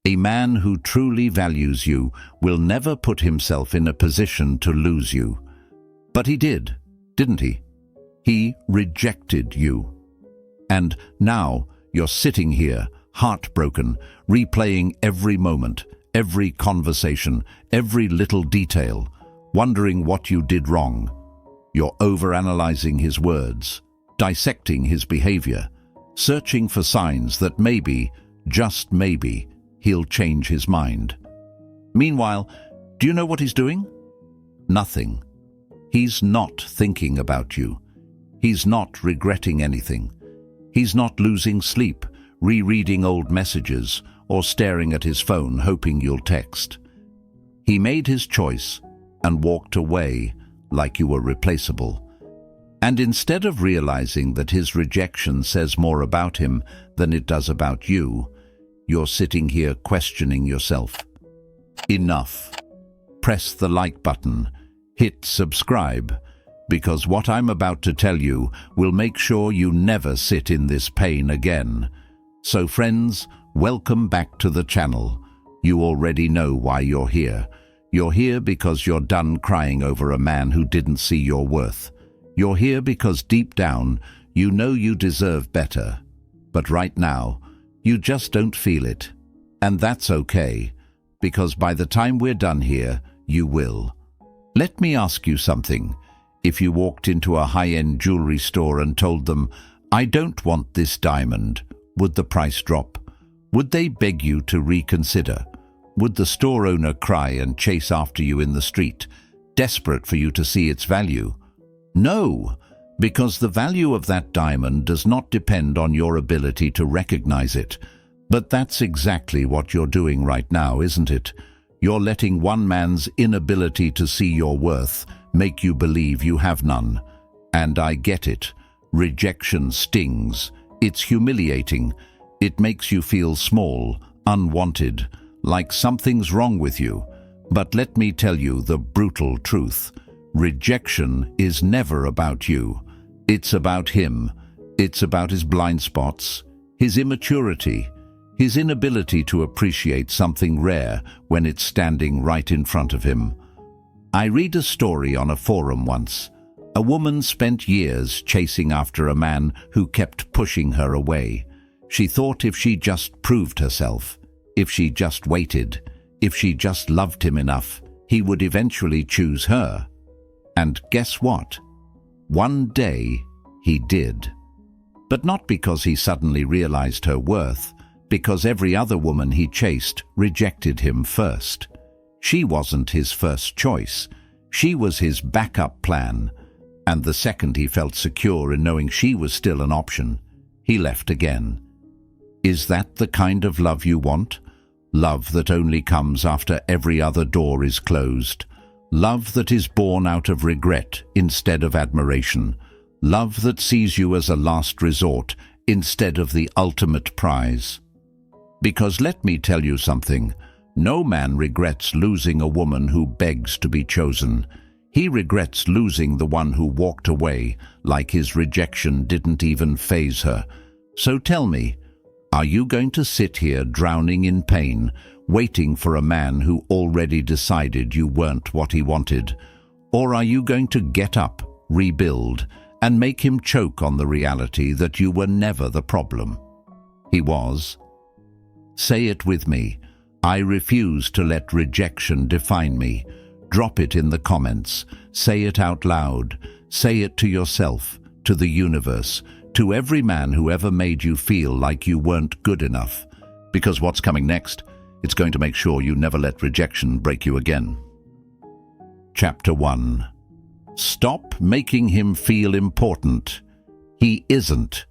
A man who truly values you will never put himself in a position to lose you. But he did, didn't he? He rejected you. And now you're sitting here, heartbroken, replaying every moment, every conversation, every little detail, wondering what you did wrong. You're overanalyzing his words, dissecting his behavior, searching for signs that maybe, just maybe, he'll change his mind. Meanwhile, do you know what he's doing? Nothing. He's not thinking about you. He's not regretting anything. He's not losing sleep, rereading old messages, or staring at his phone hoping you'll text. He made his choice and walked away like you were replaceable. And instead of realizing that his rejection says more about him than it does about you, you're sitting here questioning yourself. Enough. Press the like button. Hit subscribe, because what I'm about to tell you will make sure you never sit in this pain again. So friends, welcome back to the channel. You already know why you're here. You're here because you're done crying over a man who didn't see your worth. You're here because deep down, you know you deserve better. But right now, you just don't feel it. And that's okay, because by the time we're done here, you will. Let me ask you something. If you walked into a high-end jewelry store and told them, "I don't want this diamond," would the price drop? Would they beg you to reconsider? Would the store owner cry and chase after you in the street, desperate for you to see its value? No, because the value of that diamond does not depend on your ability to recognize it. But that's exactly what you're doing right now, isn't it? You're letting one man's inability to see your worth make you believe you have none. And I get it. Rejection stings. It's humiliating. It makes you feel small, unwanted, like something's wrong with you. But let me tell you the brutal truth. Rejection is never about you. It's about him. It's about his blind spots, his immaturity, his inability to appreciate something rare when it's standing right in front of him. I read a story on a forum once. A woman spent years chasing after a man who kept pushing her away. She thought if she just proved herself, if she just waited, if she just loved him enough, he would eventually choose her. And guess what? One day, he did. But not because he suddenly realized her worth, because every other woman he chased rejected him first. She wasn't his first choice. She was his backup plan. And the second he felt secure in knowing she was still an option, he left again. Is that the kind of love you want? Love that only comes after every other door is closed. Love that is born out of regret instead of admiration. Love that sees you as a last resort instead of the ultimate prize. Because let me tell you something, no man regrets losing a woman who begs to be chosen. He regrets losing the one who walked away like his rejection didn't even faze her. So tell me, are you going to sit here drowning in pain, waiting for a man who already decided you weren't what he wanted? Or are you going to get up, rebuild, and make him choke on the reality that you were never the problem? He was. Say it with me. I refuse to let rejection define me. Drop it in the comments. Say it out loud. Say it to yourself, to the universe, to every man who ever made you feel like you weren't good enough. Because what's coming next? It's going to make sure you never let rejection break you again. Chapter 1. Stop making him feel important. He isn't.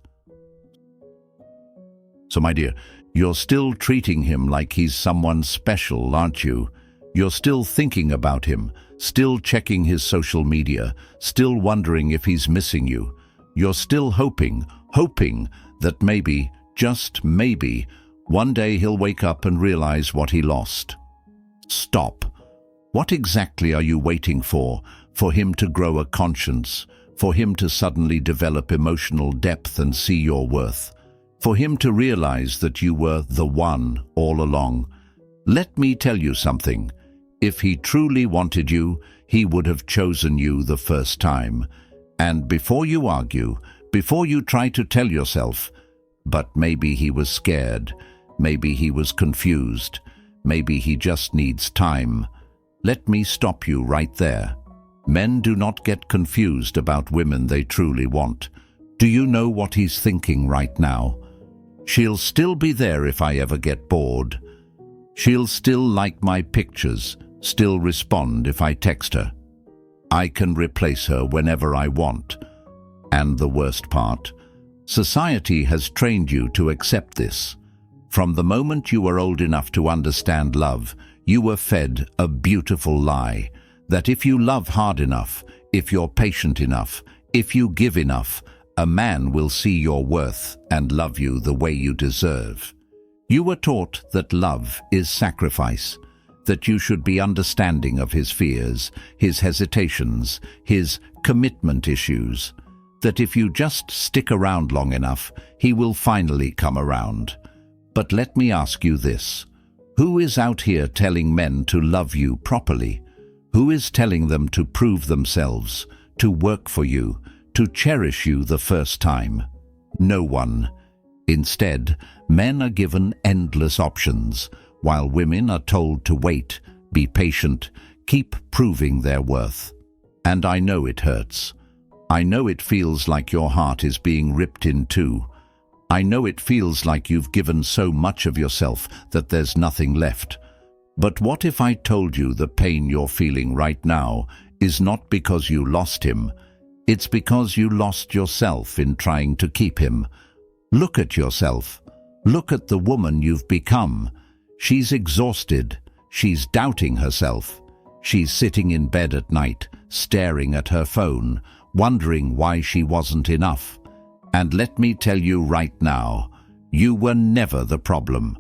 So, my dear, you're still treating him like he's someone special, aren't you? You're still thinking about him, still checking his social media, still wondering if he's missing you. You're still hoping that maybe, just maybe, one day he'll wake up and realize what he lost. Stop. What exactly are you waiting for? For him to grow a conscience? For him to suddenly develop emotional depth and see your worth? For him to realize that you were the one all along? Let me tell you something. If he truly wanted you, he would have chosen you the first time. And before you argue, before you try to tell yourself, but maybe he was scared, maybe he was confused, maybe he just needs time, let me stop you right there. Men do not get confused about women they truly want. Do you know what he's thinking right now? She'll still be there if I ever get bored. She'll still like my pictures, still respond if I text her. I can replace her whenever I want. And the worst part, society has trained you to accept this. From the moment you were old enough to understand love, you were fed a beautiful lie that if you love hard enough, if you're patient enough, if you give enough, a man will see your worth and love you the way you deserve. You were taught that love is sacrifice, that you should be understanding of his fears, his hesitations, his commitment issues, that if you just stick around long enough, he will finally come around. But let me ask you this. Who is out here telling men to love you properly? Who is telling them to prove themselves, to work for you, to cherish you the first time? No one. Instead, men are given endless options, while women are told to wait, be patient, keep proving their worth. And I know it hurts. I know it feels like your heart is being ripped in two. I know it feels like you've given so much of yourself that there's nothing left. But what if I told you the pain you're feeling right now is not because you lost him, it's because you lost yourself in trying to keep him. Look at yourself. Look at the woman you've become. She's exhausted. She's doubting herself. She's sitting in bed at night, staring at her phone, wondering why she wasn't enough. And let me tell you right now, you were never the problem.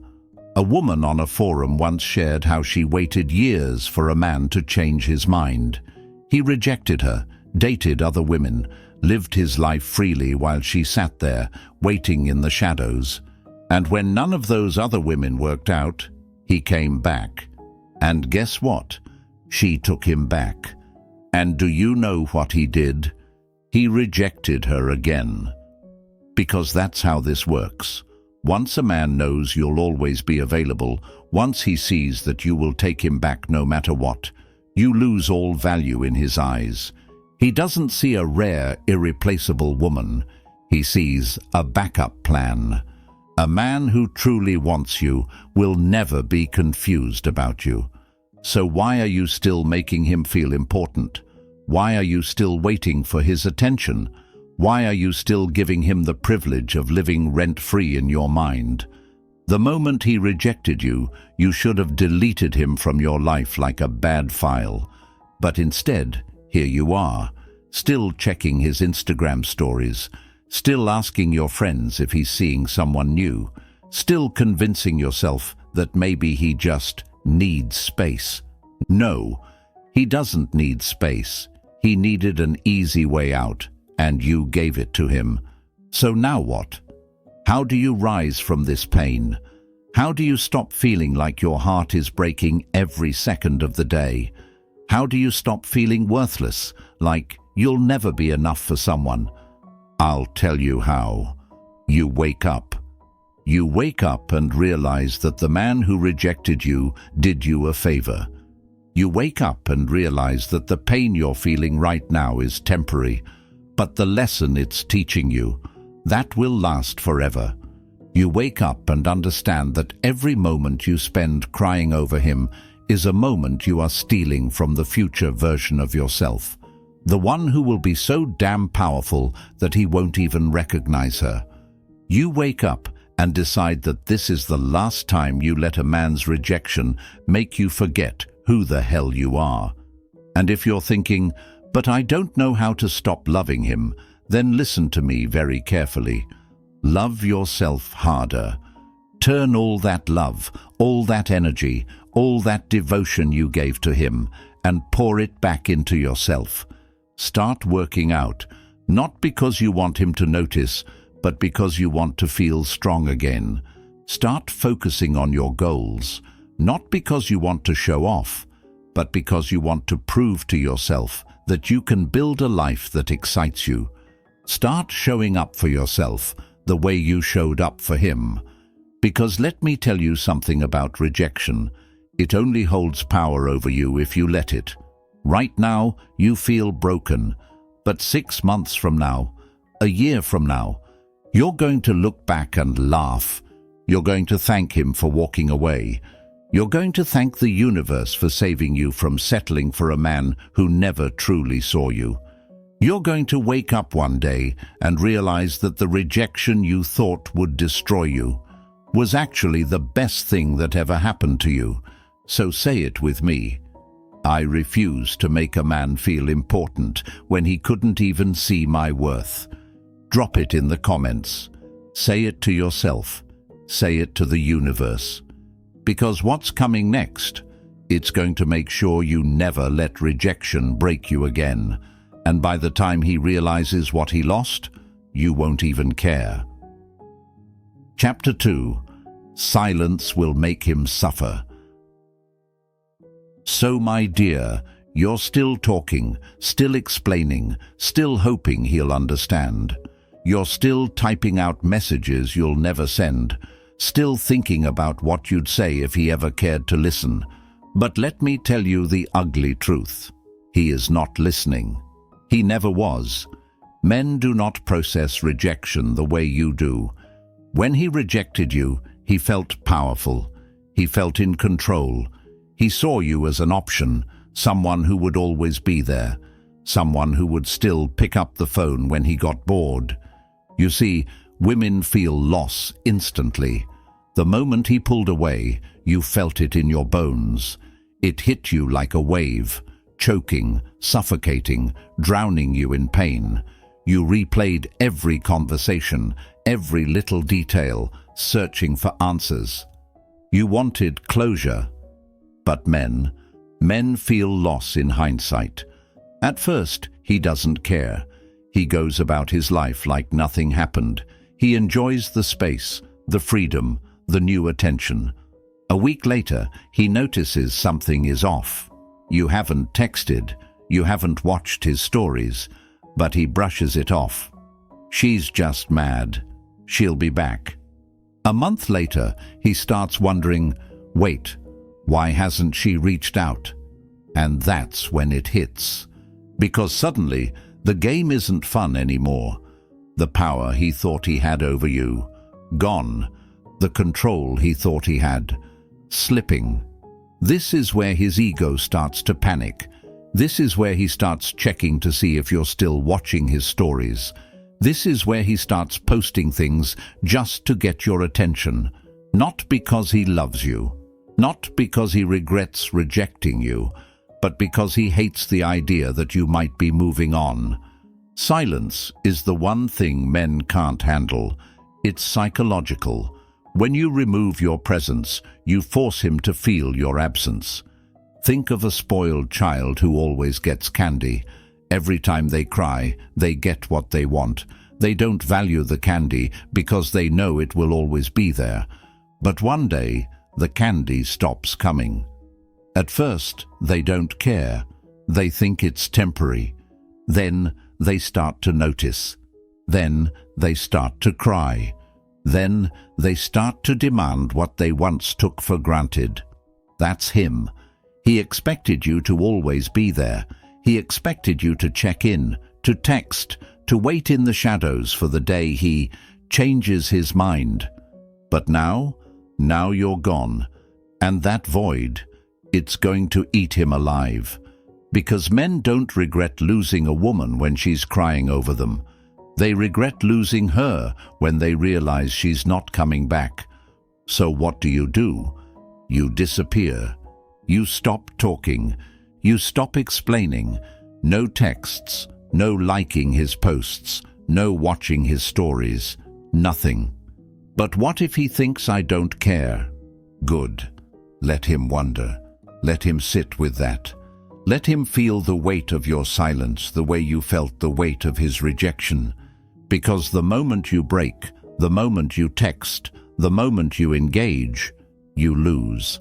A woman on a forum once shared how she waited years for a man to change his mind. He rejected her, dated other women, lived his life freely while she sat there, waiting in the shadows. And when none of those other women worked out, he came back. And guess what? She took him back. And do you know what he did? He rejected her again. Because that's how this works. Once a man knows you'll always be available, once he sees that you will take him back no matter what, you lose all value in his eyes. He doesn't see a rare, irreplaceable woman. He sees a backup plan. A man who truly wants you will never be confused about you. So why are you still making him feel important? Why are you still waiting for his attention? Why are you still giving him the privilege of living rent-free in your mind? The moment he rejected you, you should have deleted him from your life like a bad file. But instead, here you are, still checking his Instagram stories, still asking your friends if he's seeing someone new, still convincing yourself that maybe he just needs space. No, he doesn't need space. He needed an easy way out, and you gave it to him. So now what? How do you rise from this pain? How do you stop feeling like your heart is breaking every second of the day? How do you stop feeling worthless, like you'll never be enough for someone? I'll tell you how. You wake up. You wake up and realize that the man who rejected you did you a favor. You wake up and realize that the pain you're feeling right now is temporary, but the lesson it's teaching you, that will last forever. You wake up and understand that every moment you spend crying over him is a moment you are stealing from the future version of yourself, the one who will be so damn powerful that he won't even recognize her. You wake up and decide that this is the last time you let a man's rejection make you forget who the hell you are. And if you're thinking, but I don't know how to stop loving him, then listen to me very carefully. Love yourself harder. Turn all that love, all that energy, all that devotion you gave to him, and pour it back into yourself. Start working out, not because you want him to notice, but because you want to feel strong again. Start focusing on your goals, Not because you want to show off, but because you want to prove to yourself that you can build a life that excites you. Start showing up for yourself the way you showed up for him. Because let me tell you something about rejection. It only holds power over you if you let it. Right now, you feel broken, but 6 months from now, a year from now, you're going to look back and laugh. You're going to thank him for walking away. You're going to thank the universe for saving you from settling for a man who never truly saw you. You're going to wake up one day and realize that the rejection you thought would destroy you was actually the best thing that ever happened to you. So say it with me. I refuse to make a man feel important when he couldn't even see my worth. Drop it in the comments. Say it to yourself. Say it to the universe. Because what's coming next, it's going to make sure you never let rejection break you again. And by the time he realizes what he lost, you won't even care. Chapter 2. Silence will make him suffer. So, my dear, you're still talking, still explaining, still hoping he'll understand. You're still typing out messages you'll never send, still thinking about what you'd say if he ever cared to listen. But let me tell you the ugly truth. He is not listening. He never was. Men do not process rejection the way you do. When he rejected you, he felt powerful. He felt in control. He saw you as an option, someone who would always be there, someone who would still pick up the phone when he got bored. You see, women feel loss instantly. The moment he pulled away, you felt it in your bones. It hit you like a wave, choking, suffocating, drowning you in pain. You replayed every conversation, every little detail, searching for answers. You wanted closure. But men feel loss in hindsight. At first, he doesn't care. He goes about his life like nothing happened. He enjoys the space, the freedom, the new attention. A week later, he notices something is off. You haven't texted, you haven't watched his stories, but he brushes it off. She's just mad. She'll be back. A month later, he starts wondering, wait, why hasn't she reached out? And that's when it hits. Because suddenly, the game isn't fun anymore. The power he thought he had over you, gone. The control he thought he had, slipping. This is where his ego starts to panic. This is where he starts checking to see if you're still watching his stories. This is where he starts posting things just to get your attention. Not because he loves you. Not because he regrets rejecting you, but because he hates the idea that you might be moving on. Silence is the one thing men can't handle. It's psychological. When you remove your presence, you force him to feel your absence. Think of a spoiled child who always gets candy. Every time they cry, they get what they want. They don't value the candy because they know it will always be there. But one day, the candy stops coming. At first, they don't care. They think it's temporary. Then they start to notice. Then they start to cry. Then they start to demand what they once took for granted. That's him. He expected you to always be there. He expected you to check in, to text, to wait in the shadows for the day he changes his mind. But now you're gone. And that void, it's going to eat him alive. Because men don't regret losing a woman when she's crying over them. They regret losing her when they realize she's not coming back. So what do? You disappear. You stop talking. You stop explaining. No texts, no liking his posts, no watching his stories, nothing. But what if he thinks I don't care? Good. Let him wonder. Let him sit with that. Let him feel the weight of your silence the way you felt the weight of his rejection. Because the moment you break, the moment you text, the moment you engage, you lose.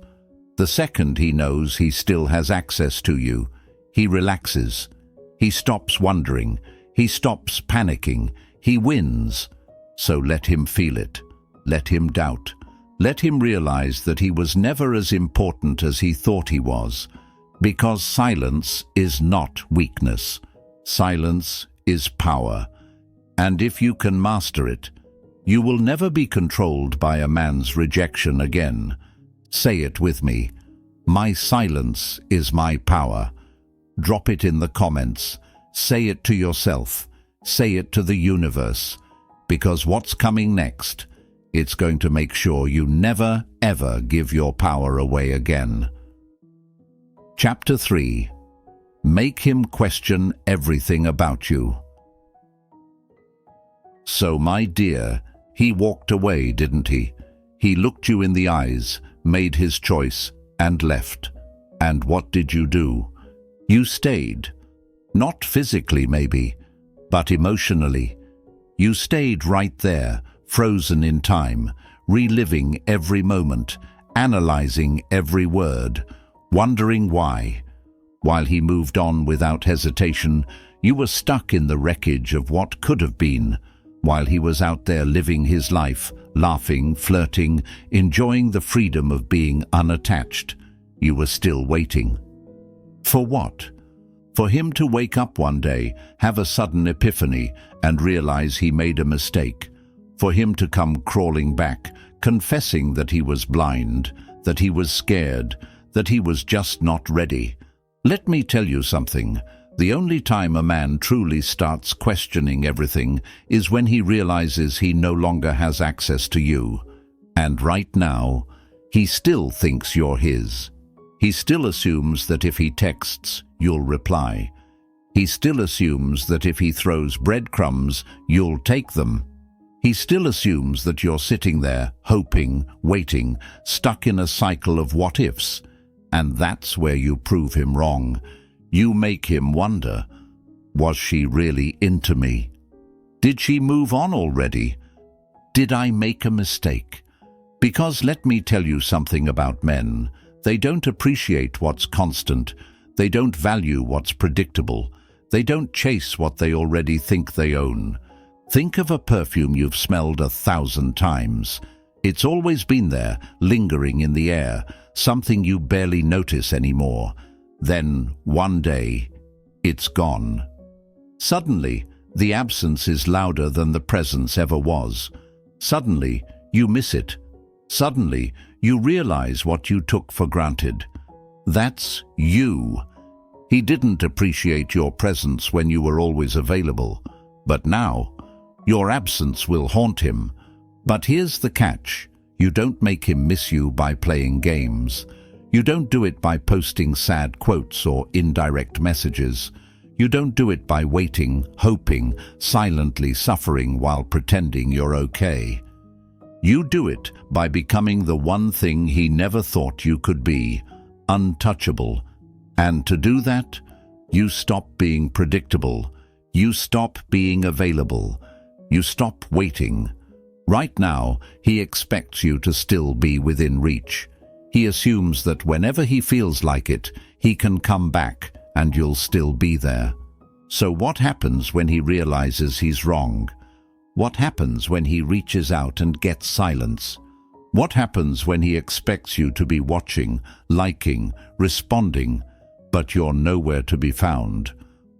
The second he knows he still has access to you, he relaxes. He stops wondering. He stops panicking. He wins. So let him feel it. Let him doubt. Let him realize that he was never as important as he thought he was. Because silence is not weakness. Silence is power. And if you can master it, you will never be controlled by a man's rejection again. Say it with me. My silence is my power. Drop it in the comments. Say it to yourself. Say it to the universe. Because what's coming next, it's going to make sure you never, ever give your power away again. Chapter 3. Make him question everything about you. So, my dear, he walked away, didn't he? He looked you in the eyes, made his choice, and left. And what did you do? You stayed. Not physically, maybe, but emotionally. You stayed right there, frozen in time, reliving every moment, analyzing every word, wondering why. While he moved on without hesitation, you were stuck in the wreckage of what could have been, while he was out there living his life, laughing, flirting, enjoying the freedom of being unattached. You were still waiting. For what? For him to wake up one day, have a sudden epiphany, and realize he made a mistake. For him to come crawling back, confessing that he was blind, that he was scared, that he was just not ready. Let me tell you something. The only time a man truly starts questioning everything is when he realizes he no longer has access to you. And right now, he still thinks you're his. He still assumes that if he texts, you'll reply. He still assumes that if he throws breadcrumbs, you'll take them. He still assumes that you're sitting there, hoping, waiting, stuck in a cycle of what-ifs. And that's where you prove him wrong. You make him wonder, was she really into me? Did she move on already? Did I make a mistake? Because let me tell you something about men. They don't appreciate what's constant. They don't value what's predictable. They don't chase what they already think they own. Think of a perfume you've smelled 1,000 times. It's always been there, lingering in the air, something you barely notice anymore. Then, one day, it's gone. Suddenly, the absence is louder than the presence ever was. Suddenly, you miss it. Suddenly, you realize what you took for granted. That's you. He didn't appreciate your presence when you were always available. But now, your absence will haunt him. But here's the catch. You don't make him miss you by playing games. You don't do it by posting sad quotes or indirect messages. You don't do it by waiting, hoping, silently suffering while pretending you're okay. You do it by becoming the one thing he never thought you could be, untouchable. And to do that, you stop being predictable. You stop being available. You stop waiting. Right now, he expects you to still be within reach. He assumes that whenever he feels like it, he can come back and you'll still be there. So what happens when he realizes he's wrong? What happens when he reaches out and gets silence? What happens when he expects you to be watching, liking, responding, but you're nowhere to be found?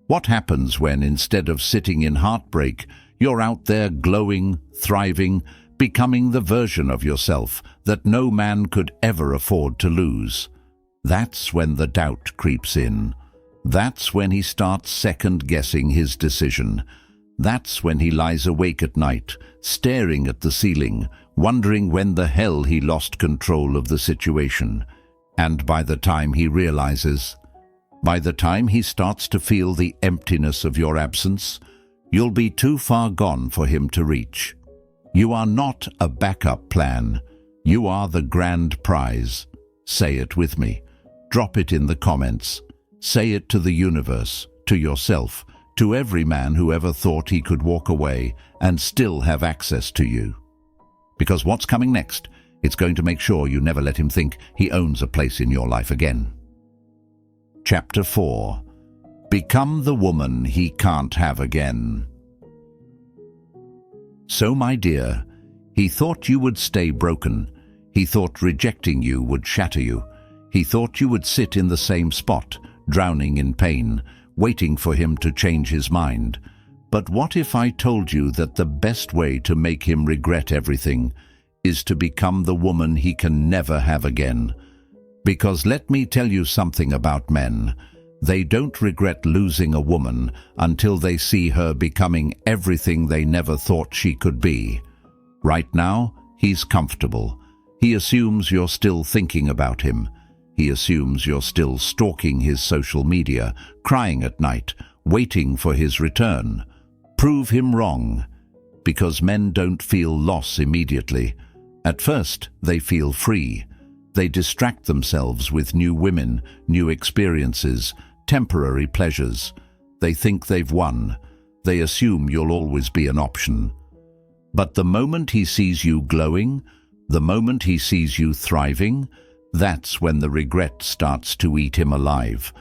What happens when, instead of sitting in heartbreak, you're out there glowing, thriving, becoming the version of yourself that no man could ever afford to lose? That's when the doubt creeps in. That's when he starts second-guessing his decision. That's when he lies awake at night, staring at the ceiling, wondering when the hell he lost control of the situation. And by the time he realizes, by the time he starts to feel the emptiness of your absence, you'll be too far gone for him to reach. You are not a backup plan. You are the grand prize. Say it with me. Drop it in the comments. Say it to the universe, to yourself, to every man who ever thought he could walk away and still have access to you. Because what's coming next, It's going to make sure you never let him think he owns a place in your life again. Chapter 4. Become the woman he can't have again. So, my dear, he thought you would stay broken. He thought rejecting you would shatter you. He thought you would sit in the same spot, drowning in pain, waiting for him to change his mind. But what if I told you that the best way to make him regret everything is to become the woman he can never have again? Because let me tell you something about men. They don't regret losing a woman until they see her becoming everything they never thought she could be. Right now, he's comfortable. He assumes you're still thinking about him. He assumes you're still stalking his social media, crying at night, waiting for his return. Prove him wrong, because men don't feel loss immediately. At first, they feel free. They distract themselves with new women, new experiences, temporary pleasures. They think they've won. They assume you'll always be an option. But the moment he sees you glowing, the moment he sees you thriving, that's when the regret starts to eat him alive.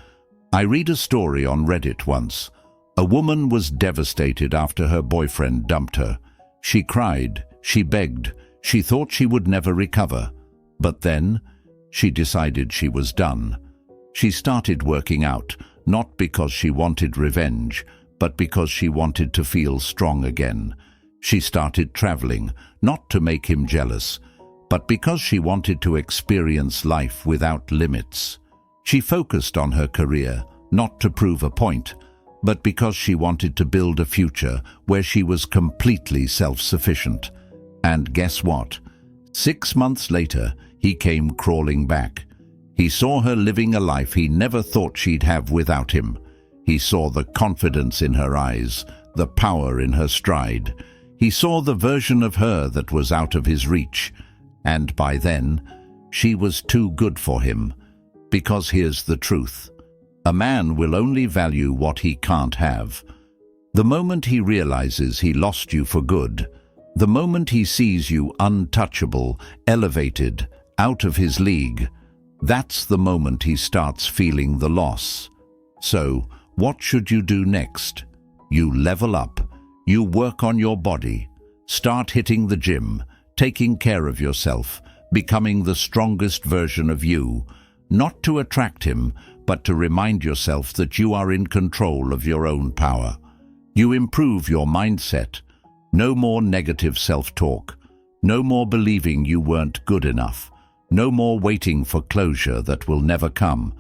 I read a story on Reddit once. A woman was devastated after her boyfriend dumped her. She cried, she begged, she thought she would never recover. But then, she decided she was done. She started working out, not because she wanted revenge, but because she wanted to feel strong again. She started traveling, not to make him jealous, but because she wanted to experience life without limits. She focused on her career, not to prove a point, but because she wanted to build a future where she was completely self-sufficient. And guess what? 6 months later, he came crawling back. He saw her living a life he never thought she'd have without him. He saw the confidence in her eyes, the power in her stride. He saw the version of her that was out of his reach. And by then, she was too good for him. Because here's the truth. A man will only value what he can't have. The moment he realizes he lost you for good, the moment he sees you untouchable, elevated, out of his league, that's the moment he starts feeling the loss. So, what should you do next? You level up. You work on your body. Start hitting the gym, taking care of yourself, becoming the strongest version of you, not to attract him, but to remind yourself that you are in control of your own power. You improve your mindset. No more negative self-talk. No more believing you weren't good enough. No more waiting for closure that will never come.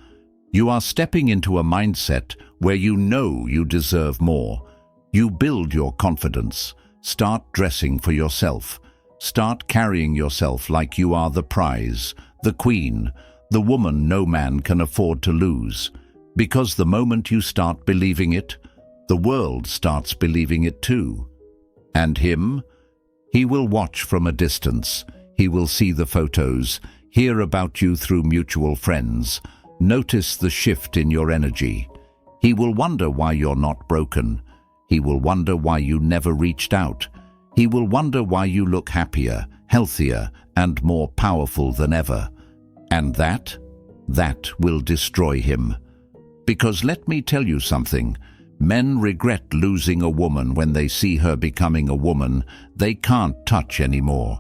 You are stepping into a mindset where you know you deserve more. You build your confidence. Start dressing for yourself. Start carrying yourself like you are the prize, the queen, the woman no man can afford to lose. Because the moment you start believing it, the world starts believing it too. And him? He will watch from a distance. He will see the photos, hear about you through mutual friends, notice the shift in your energy. He will wonder why you're not broken. He will wonder why you never reached out. He will wonder why you look happier, healthier, and more powerful than ever. And that will destroy him. Because let me tell you something. Men regret losing a woman when they see her becoming a woman they can't touch anymore.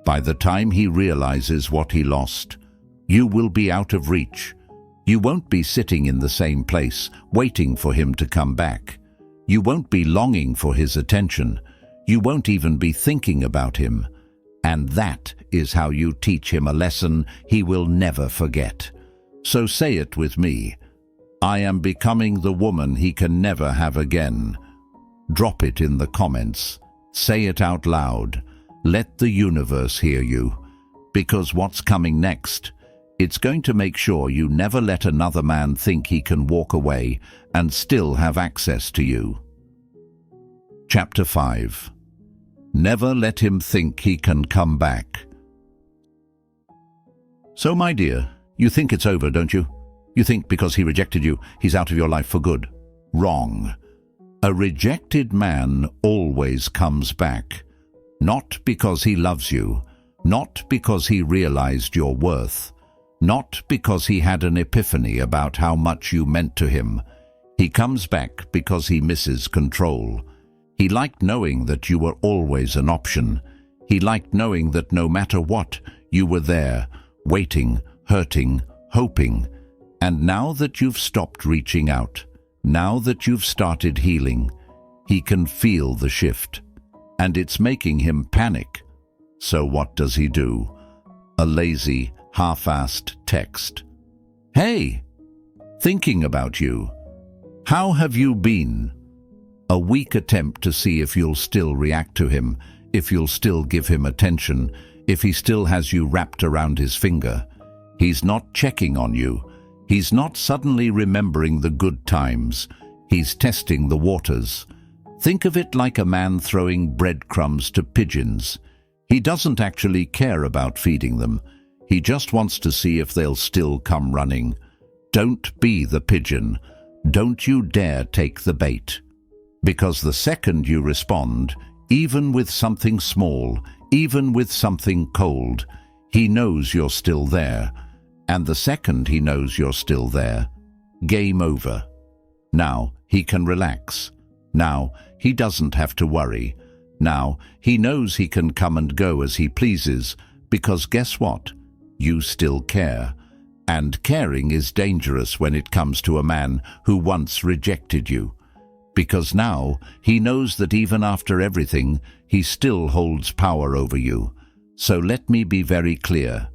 By the time he realizes what he lost, you will be out of reach. You won't be sitting in the same place, waiting for him to come back. You won't be longing for his attention. You won't even be thinking about him. And that is how you teach him a lesson he will never forget. So say it with me. I am becoming the woman he can never have again. Drop it in the comments. Say it out loud. Let the universe hear you. Because what's coming next? It's going to make sure you never let another man think he can walk away and still have access to you. Chapter 5. Never let him think he can come back. So, my dear, you think it's over, don't you? You think because he rejected you, he's out of your life for good. Wrong. A rejected man always comes back. Not because he loves you, Not because he realized your worth, not because he had an epiphany about how much you meant to him. He comes back because he misses control. He liked knowing that you were always an option. He liked knowing that no matter what, you were there, waiting, hurting, hoping. And now that you've stopped reaching out, now that you've started healing, he can feel the shift. And it's making him panic. So what does he do? A lazy, half-assed text. "Hey, thinking about you. How have you been?" A weak attempt to see if you'll still react to him, if you'll still give him attention, if he still has you wrapped around his finger. He's not checking on you. He's not suddenly remembering the good times. He's testing the waters. Think of it like a man throwing breadcrumbs to pigeons. He doesn't actually care about feeding them. He just wants to see if they'll still come running. Don't be the pigeon. Don't you dare take the bait. Because the second you respond, even with something small, even with something cold, he knows you're still there. And the second he knows you're still there, game over. Now he can relax. Now he doesn't have to worry. Now he knows he can come and go as he pleases, because guess what? You still care. And caring is dangerous when it comes to a man who once rejected you. Because now he knows that even after everything, he still holds power over you. So let me be very clear.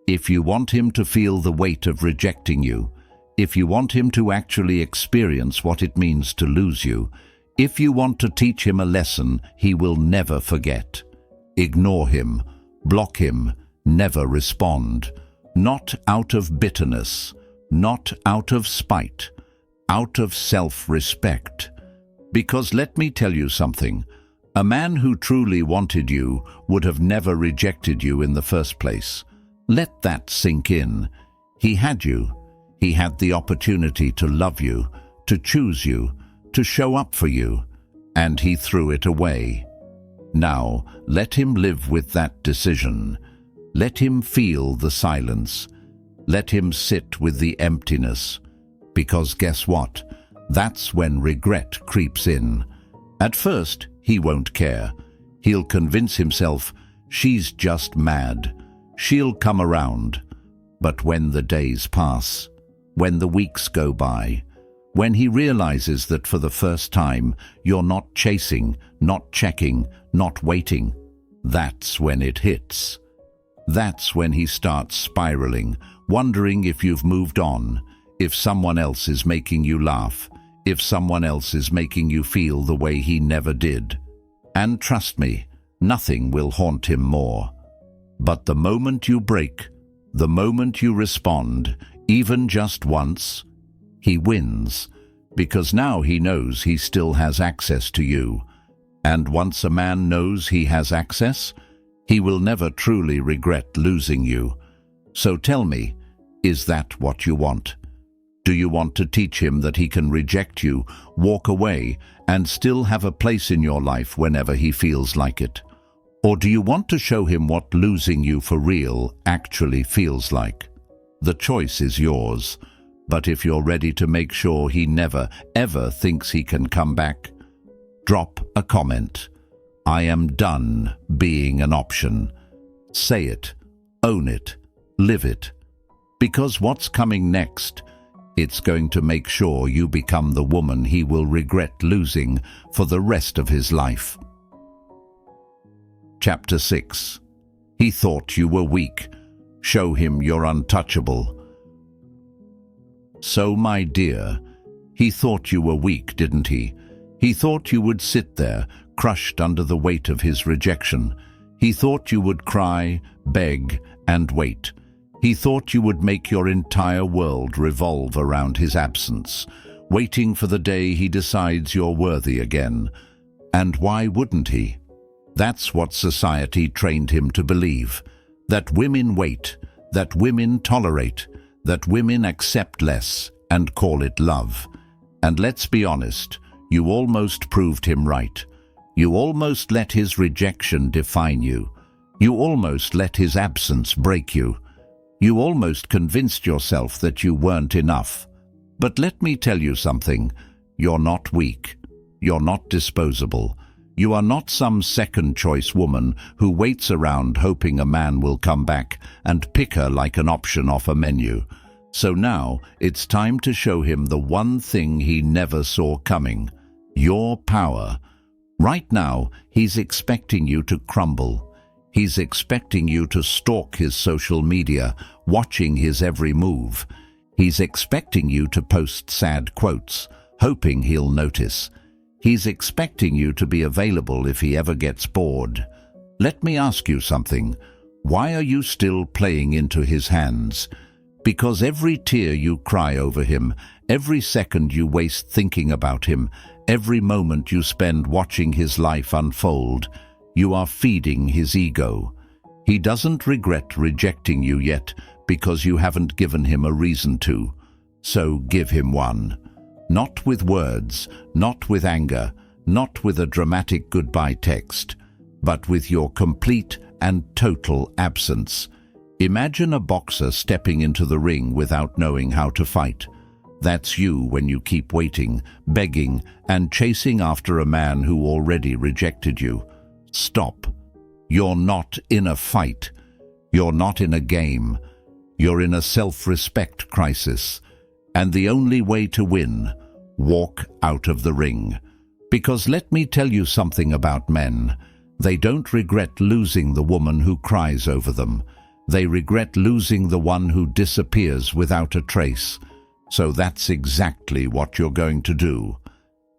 If you want him to feel the weight of rejecting you, if you want him to actually experience what it means to lose you, if you want to teach him a lesson he will never forget, ignore him, block him, never respond. Not out of bitterness, not out of spite, out of self-respect. Because let me tell you something, a man who truly wanted you would have never rejected you in the first place. Let that sink in. He had you. He had the opportunity to love you, to choose you, to show up for you, and he threw it away. Now, let him live with that decision. Let him feel the silence. Let him sit with the emptiness. Because guess what? That's when regret creeps in. At first, he won't care. He'll convince himself, she's just mad. She'll come around. But when the days pass, when the weeks go by, when he realizes that for the first time you're not chasing, not checking, not waiting, that's when it hits. That's when he starts spiraling, wondering if you've moved on, if someone else is making you laugh, if someone else is making you feel the way he never did. And trust me, nothing will haunt him more. But the moment you break, the moment you respond, even just once, he wins, because now he knows he still has access to you. And once a man knows he has access, he will never truly regret losing you. So tell me, is that what you want? Do you want to teach him that he can reject you, walk away, and still have a place in your life whenever he feels like it? Or do you want to show him what losing you for real actually feels like? The choice is yours, but if you're ready to make sure he never, ever thinks he can come back, drop a comment. I am done being an option. Say it, own it, live it. Because what's coming next, it's going to make sure you become the woman he will regret losing for the rest of his life. Chapter 6. He thought you were weak. Show him you're untouchable. So, my dear, he thought you were weak, didn't he? He thought you would sit there, crushed under the weight of his rejection. He thought you would cry, beg, and wait. He thought you would make your entire world revolve around his absence, waiting for the day he decides you're worthy again. And why wouldn't he? That's what society trained him to believe. That women wait, that women tolerate, that women accept less and call it love. And let's be honest, you almost proved him right. You almost let his rejection define you. You almost let his absence break you. You almost convinced yourself that you weren't enough. But let me tell you something. You're not weak. You're not disposable. You are not some second-choice woman who waits around hoping a man will come back and pick her like an option off a menu. So now it's time to show him the one thing he never saw coming: your power. Right now, he's expecting you to crumble. He's expecting you to stalk his social media, watching his every move. He's expecting you to post sad quotes, hoping he'll notice. He's expecting you to be available if he ever gets bored. Let me ask you something. Why are you still playing into his hands? Because every tear you cry over him, every second you waste thinking about him, every moment you spend watching his life unfold, you are feeding his ego. He doesn't regret rejecting you yet because you haven't given him a reason to. So give him one. Not with words, not with anger, not with a dramatic goodbye text, but with your complete and total absence. Imagine a boxer stepping into the ring without knowing how to fight. That's you when you keep waiting, begging, and chasing after a man who already rejected you. Stop. You're not in a fight. You're not in a game. You're in a self-respect crisis. And the only way to win: walk out of the ring. Because let me tell you something about men. They don't regret losing the woman who cries over them. They regret losing the one who disappears without a trace. So that's exactly what you're going to do.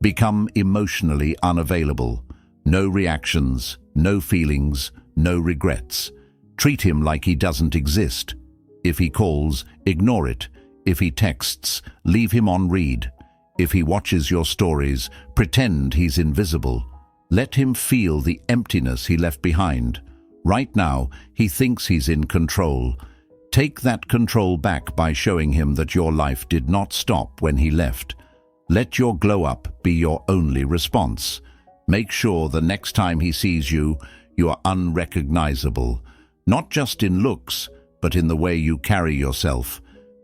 Become emotionally unavailable. No reactions, no feelings, no regrets. Treat him like he doesn't exist. If he calls, ignore it. If he texts, leave him on read. If he watches your stories, pretend he's invisible. Let him feel the emptiness he left behind. Right now, he thinks he's in control. Take that control back by showing him that your life did not stop when he left. Let your glow-up be your only response. Make sure the next time he sees you, you are unrecognizable. Not just in looks, but in the way you carry yourself.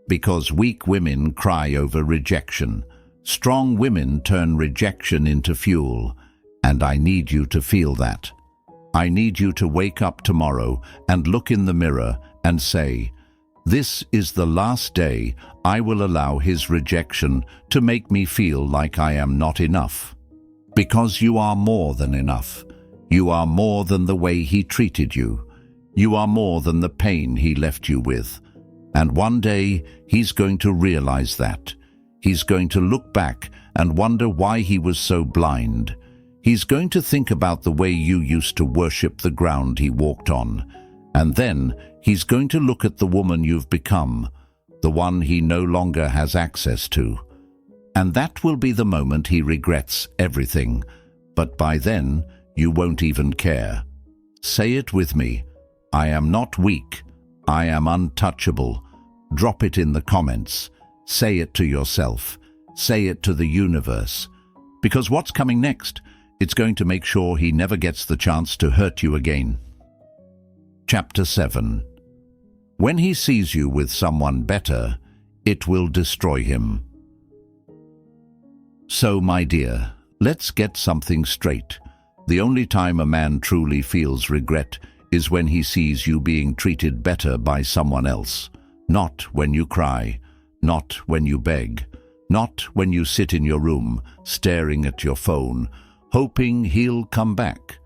Because weak women cry over rejection. Strong women turn rejection into fuel. And I need you to feel that. I need you to wake up tomorrow and look in the mirror and say, "This is the last day I will allow his rejection to make me feel like I am not enough." Because you are more than enough. You are more than the way he treated you. You are more than the pain he left you with. And one day, he's going to realize that. He's going to look back and wonder why he was so blind. He's going to think about the way you used to worship the ground he walked on. And then, he's going to look at the woman you've become, the one he no longer has access to. And that will be the moment he regrets everything. But by then, you won't even care. Say it with me. I am not weak. I am untouchable. Drop it in the comments. Say it to yourself. Say it to the universe. Because what's coming next? It's going to make sure he never gets the chance to hurt you again. Chapter 7. When he sees you with someone better, it will destroy him. So, my dear, let's get something straight. The only time a man truly feels regret is when he sees you being treated better by someone else. Not when you cry, not when you beg, not when you sit in your room, staring at your phone, hoping he'll come back.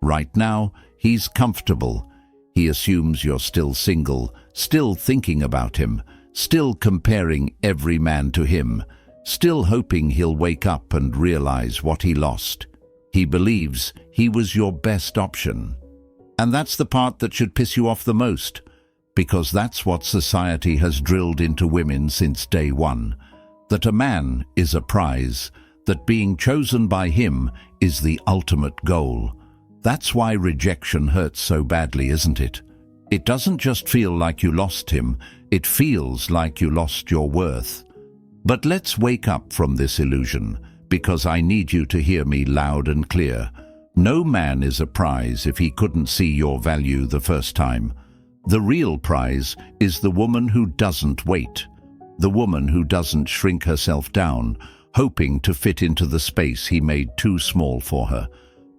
Right now, he's comfortable. He assumes you're still single, still thinking about him, still comparing every man to him, still hoping he'll wake up and realize what he lost. He believes he was your best option. And that's the part that should piss you off the most, because that's what society has drilled into women since day one, that a man is a prize, that being chosen by him is the ultimate goal. That's why rejection hurts so badly, isn't it? It doesn't just feel like you lost him, it feels like you lost your worth. But let's wake up from this illusion, because I need you to hear me loud and clear. No man is a prize if he couldn't see your value the first time. The real prize is the woman who doesn't wait, the woman who doesn't shrink herself down, hoping to fit into the space he made too small for her.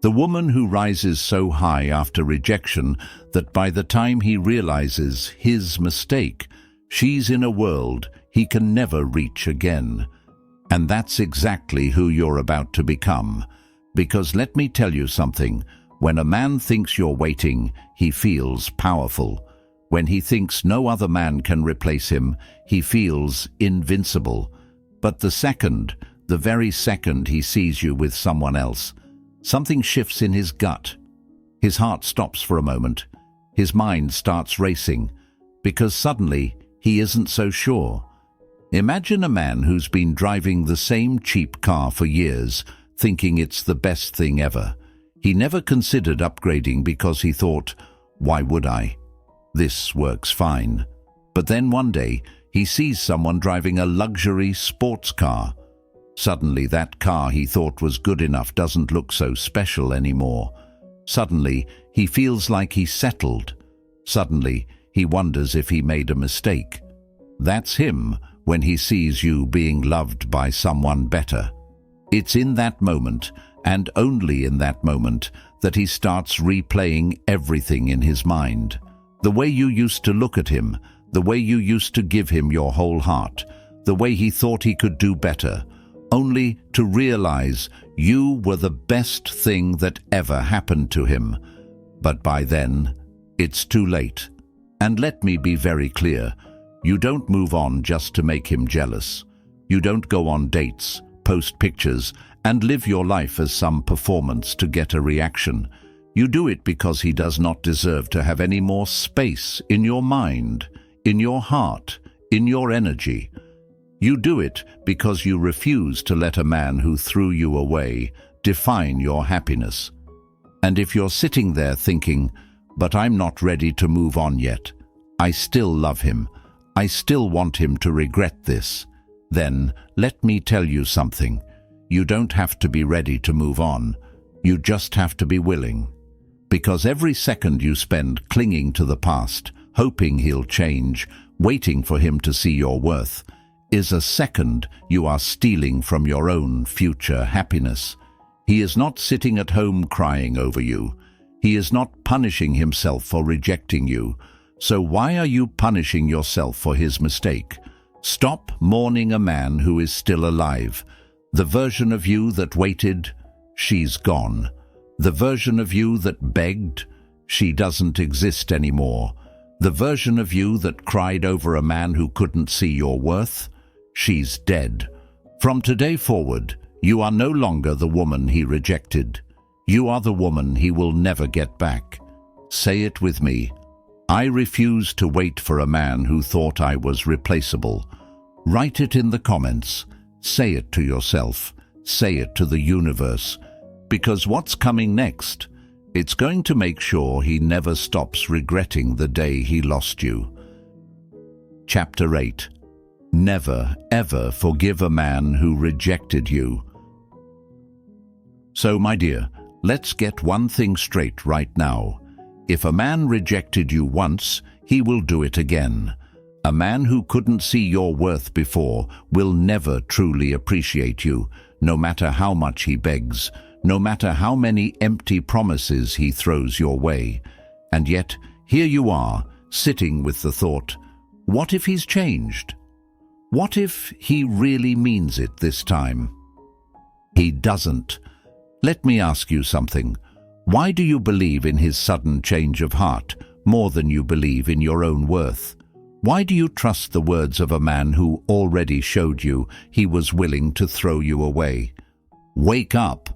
The woman who rises so high after rejection that by the time he realizes his mistake, she's in a world he can never reach again. And that's exactly who you're about to become. Because let me tell you something, when a man thinks you're waiting, he feels powerful. When he thinks no other man can replace him, he feels invincible. But the very second he sees you with someone else, something shifts in his gut. His heart stops for a moment. His mind starts racing, because suddenly he isn't so sure. Imagine a man who's been driving the same cheap car for years, thinking it's the best thing ever. He never considered upgrading because he thought, why would I? This works fine. But then one day, he sees someone driving a luxury sports car. Suddenly that car he thought was good enough doesn't look so special anymore. Suddenly, he feels like he's settled. Suddenly, he wonders if he made a mistake. That's him when he sees you being loved by someone better. It's in that moment, and only in that moment, that he starts replaying everything in his mind. The way you used to look at him, the way you used to give him your whole heart, the way he thought he could do better, only to realize you were the best thing that ever happened to him. But by then, it's too late. And let me be very clear, you don't move on just to make him jealous. You don't go on dates, post pictures, and live your life as some performance to get a reaction. You do it because he does not deserve to have any more space in your mind, in your heart, in your energy. You do it because you refuse to let a man who threw you away define your happiness. And if you're sitting there thinking, but I'm not ready to move on yet, I still love him, I still want him to regret this, then let me tell you something. You don't have to be ready to move on. You just have to be willing. Because every second you spend clinging to the past, hoping he'll change, waiting for him to see your worth, is a second you are stealing from your own future happiness. He is not sitting at home crying over you. He is not punishing himself for rejecting you. So why are you punishing yourself for his mistake? Stop mourning a man who is still alive. The version of you that waited, she's gone. The version of you that begged, she doesn't exist anymore. The version of you that cried over a man who couldn't see your worth, she's dead. From today forward, you are no longer the woman he rejected. You are the woman he will never get back. Say it with me. I refuse to wait for a man who thought I was replaceable. Write it in the comments. Say it to yourself. Say it to the universe. Because what's coming next, it's going to make sure he never stops regretting the day he lost you. Chapter 8. Never, ever forgive a man who rejected you. So, my dear, let's get one thing straight right now. If a man rejected you once, he will do it again. A man who couldn't see your worth before will never truly appreciate you, no matter how much he begs, no matter how many empty promises he throws your way. And yet, here you are, sitting with the thought, what if he's changed? What if he really means it this time? He doesn't. Let me ask you something. Why do you believe in his sudden change of heart more than you believe in your own worth? Why do you trust the words of a man who already showed you he was willing to throw you away? Wake up!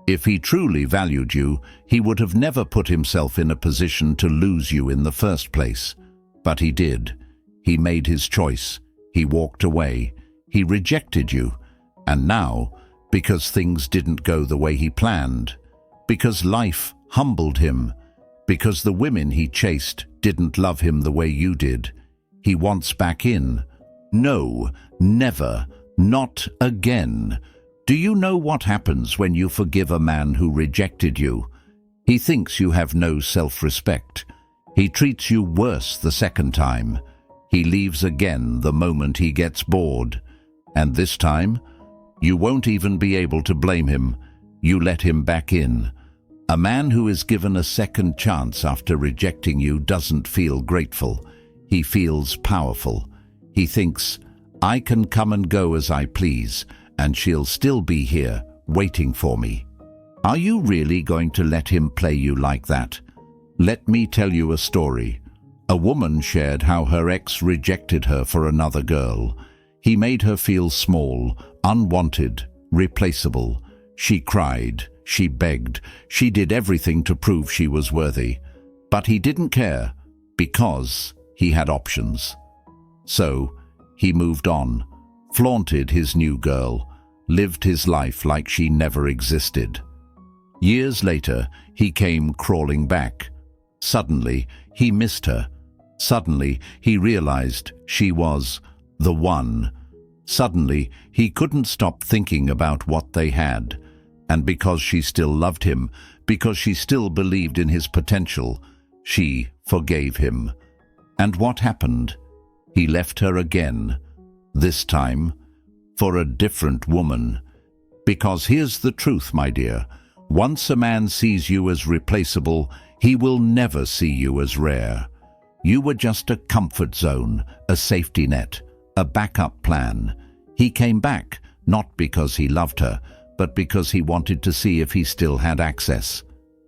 If he truly valued you, he would have never put himself in a position to lose you in the first place. But he did. He made his choice. He walked away. He rejected you. And now, because things didn't go the way he planned, because life humbled him, because the women he chased didn't love him the way you did, he wants back in. No, never, not again. Do you know what happens when you forgive a man who rejected you? He thinks you have no self-respect. He treats you worse the second time. He leaves again the moment he gets bored. And this time, you won't even be able to blame him. You let him back in. A man who is given a second chance after rejecting you doesn't feel grateful. He feels powerful. He thinks, I can come and go as I please, and she'll still be here, waiting for me. Are you really going to let him play you like that? Let me tell you a story. A woman shared how her ex rejected her for another girl. He made her feel small, unwanted, replaceable. She cried, she begged, she did everything to prove she was worthy. But he didn't care, because he had options. So, he moved on, flaunted his new girl, lived his life like she never existed. Years later, he came crawling back. Suddenly, he missed her. Suddenly, he realized she was the one. Suddenly, he couldn't stop thinking about what they had. And because she still loved him, because she still believed in his potential, she forgave him. And what happened? He left her again, this time for a different woman. Because here's the truth, my dear. Once a man sees you as replaceable, he will never see you as rare. You were just a comfort zone, a safety net, a backup plan. He came back, not because he loved her, but because he wanted to see if he still had access.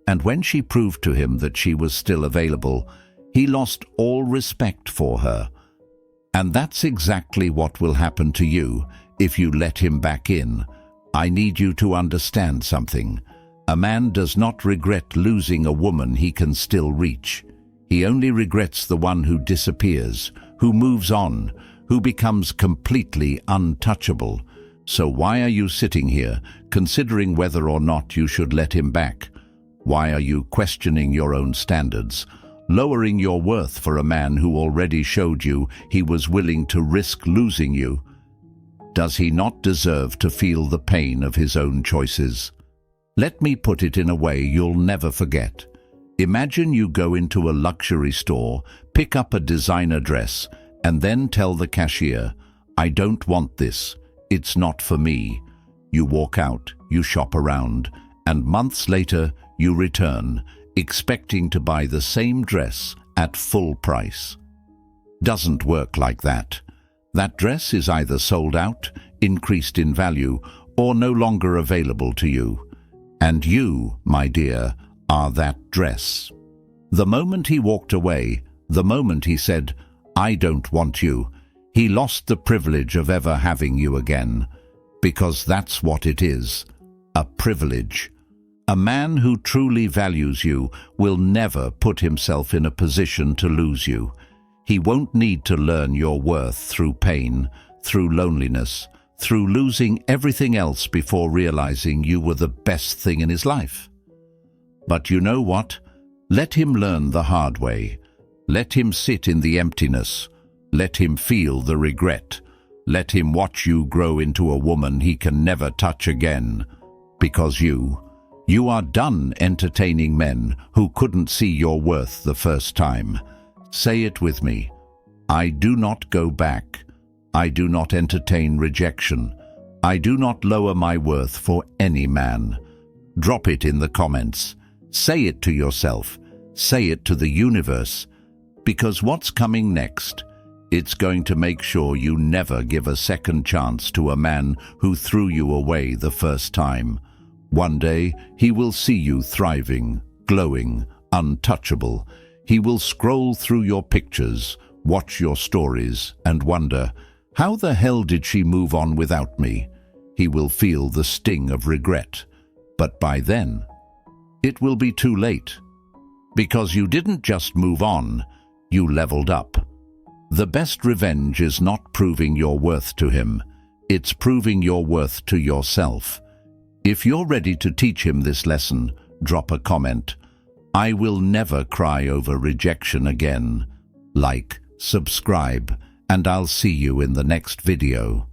And when she proved to him that she was still available, he lost all respect for her. And that's exactly what will happen to you if you let him back in. I need you to understand something. A man does not regret losing a woman he can still reach. He only regrets the one who disappears, who moves on, who becomes completely untouchable. So why are you sitting here, considering whether or not you should let him back? Why are you questioning your own standards, lowering your worth for a man who already showed you he was willing to risk losing you? Does he not deserve to feel the pain of his own choices? Let me put it in a way you'll never forget. Imagine you go into a luxury store, pick up a designer dress, and then tell the cashier, I don't want this. It's not for me. You walk out, you shop around, and months later you return, expecting to buy the same dress at full price. Doesn't work like that. That dress is either sold out, increased in value, or no longer available to you. And you, my dear, are that dress. The moment he walked away, the moment he said, I don't want you, he lost the privilege of ever having you again. Because that's what it is, a privilege. A man who truly values you will never put himself in a position to lose you. He won't need to learn your worth through pain, through loneliness, through losing everything else before realizing you were the best thing in his life. But you know what? Let him learn the hard way. Let him sit in the emptiness. Let him feel the regret. Let him watch you grow into a woman he can never touch again. Because you are done entertaining men who couldn't see your worth the first time. Say it with me. I do not go back. I do not entertain rejection. I do not lower my worth for any man. Drop it in the comments. Say it to yourself. Say it to the universe. Because what's coming next? It's going to make sure you never give a second chance to a man who threw you away the first time. One day, he will see you thriving, glowing, untouchable. He will scroll through your pictures, watch your stories, and wonder, how the hell did she move on without me? He will feel the sting of regret. But by then, it will be too late. Because you didn't just move on, you leveled up. The best revenge is not proving your worth to him. It's proving your worth to yourself. If you're ready to teach him this lesson, drop a comment. I will never cry over rejection again. Like, subscribe, and I'll see you in the next video.